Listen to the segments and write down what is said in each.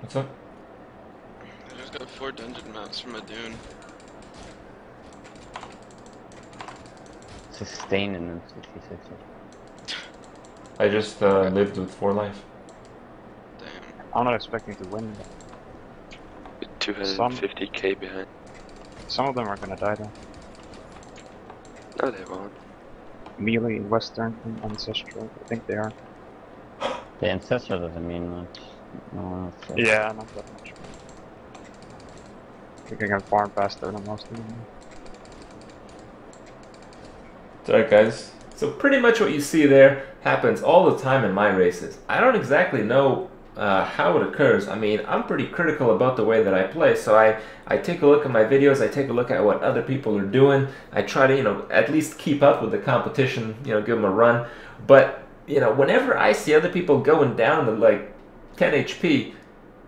What's up? I just got 4 dungeon maps from a dune. Sustain in them 66. I just lived with 4 life. Damn. I'm not expecting to win, but With 250k behind. some of them are gonna die though. No, they won't. Melee, Western, and Ancestral, I think they are. The ancestor doesn't mean much. No one else says. Yeah, not that much. You can farm faster than most of them. It's alright, guys. So pretty much what you see there happens all the time in my races. I don't exactly know how it occurs. I mean, I'm pretty critical about the way that I play, so I take a look at my videos, I take a look at what other people are doing, I try to, at least keep up with the competition, give them a run. But, whenever I see other people going down to like 10 HP,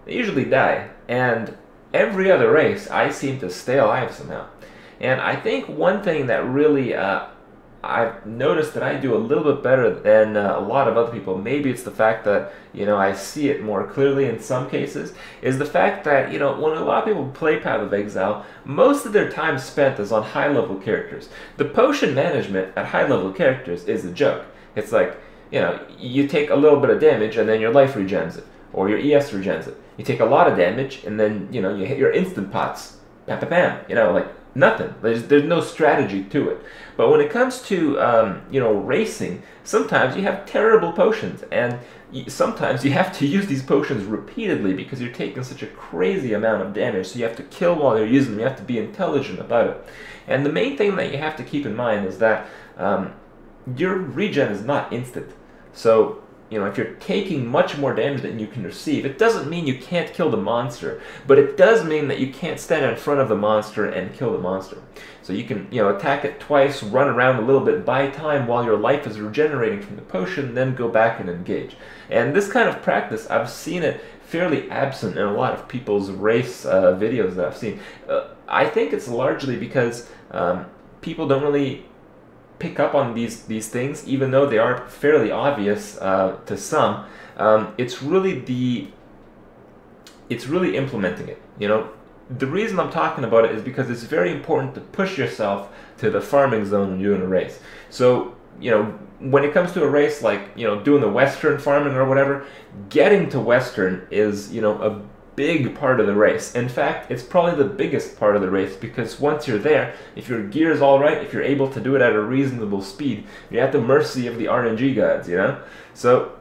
they usually die. And every other race, I seem to stay alive somehow. And I think one thing that really I've noticed that I do a little bit better than a lot of other people, maybe it's the fact that, I see it more clearly in some cases, is the fact that, when a lot of people play Path of Exile, most of their time spent is on high-level characters. The potion management at high-level characters is a joke. It's like, you take a little bit of damage and then your life regens it, or your ES regens it. You take a lot of damage and then, you hit your instant pots. Bam, bam, bam. Like, nothing. There's no strategy to it. But when it comes to racing, sometimes you have terrible potions, and sometimes you have to use these potions repeatedly because you're taking such a crazy amount of damage. So you have to kill while you're using them. You have to be intelligent about it. And the main thing that you have to keep in mind is that your regen is not instant. So if you're taking much more damage than you can receive, it doesn't mean you can't kill the monster, but it does mean that you can't stand in front of the monster and kill the monster. So you can, attack it twice, run around a little bit, buy time while your life is regenerating from the potion, then go back and engage. And this kind of practice, I've seen it fairly absent in a lot of people's race videos that I've seen. I think it's largely because people don't really pick up on these things, even though they are fairly obvious to some. It's really implementing it. The reason I'm talking about it is because it's very important to push yourself to the farming zone when you're doing a race. So when it comes to a race like doing the Western farming or whatever, getting to Western is a big part of the race. In fact, it's probably the biggest part of the race, because once you're there, if your gear is all right, if you're able to do it at a reasonable speed, you're at the mercy of the RNG gods, So,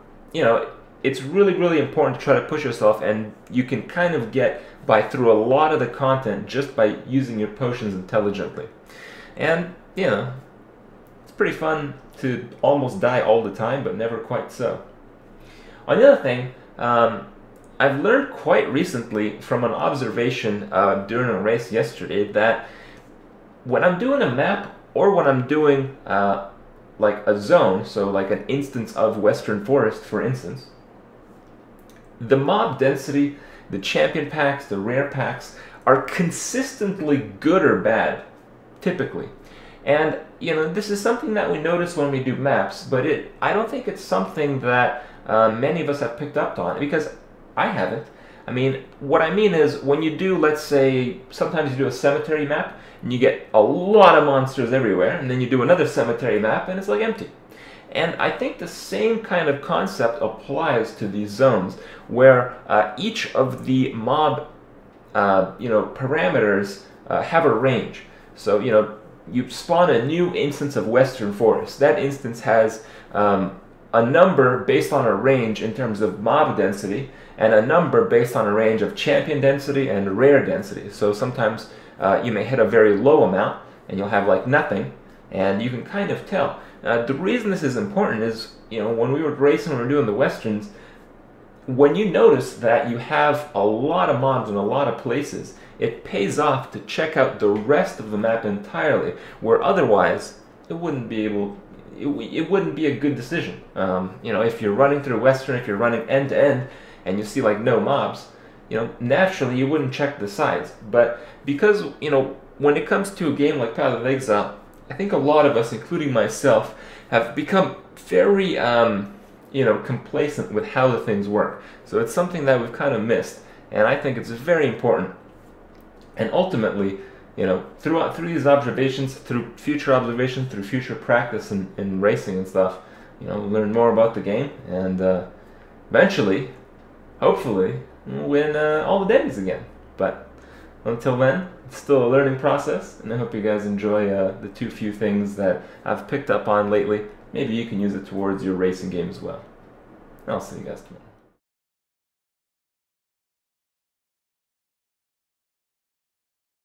it's really important to try to push yourself, and you can kind of get by through a lot of the content just by using your potions intelligently. And, it's pretty fun to almost die all the time, but never quite so. On the other thing, I've learned quite recently from an observation during a race yesterday that when I'm doing a map, or when I'm doing like a zone, so like an instance of Western Forest, for instance, the mob density, the champion packs, the rare packs are consistently good or bad, typically. And this is something that we notice when we do maps, but I don't think it's something that many of us have picked up on, because I haven't. I mean, what I mean is, when you do, let's say, sometimes you do a cemetery map, and you get a lot of monsters everywhere, and then you do another cemetery map, and it's like empty. And I think the same kind of concept applies to these zones, where each of the mob, parameters have a range. So, you spawn a new instance of Western Forest. That instance has a number based on a range in terms of mob density, and a number based on a range of champion density and rare density. So sometimes you may hit a very low amount, and you'll have like nothing, and you can kind of tell. The reason this is important is, when we were racing, when we were doing the Westerns, when you notice that you have a lot of mobs in a lot of places, it pays off to check out the rest of the map entirely, where otherwise it wouldn't be a good decision. If you're running through Western, if you're running end to end, and you see like no mobs, naturally you wouldn't check the sides. But because, when it comes to a game like Path of Exile, I think a lot of us, including myself, have become very, complacent with how the things work. So it's something that we've kind of missed. and I think it's very important. And ultimately, you know, through these observations, through future observations, through future practice in racing and stuff, you know, learn more about the game, and eventually, hopefully, we'll win all the Debbys again. But until then, it's still a learning process, and I hope you guys enjoy the few things that I've picked up on lately. Maybe you can use it towards your racing game as well. I'll see you guys tomorrow.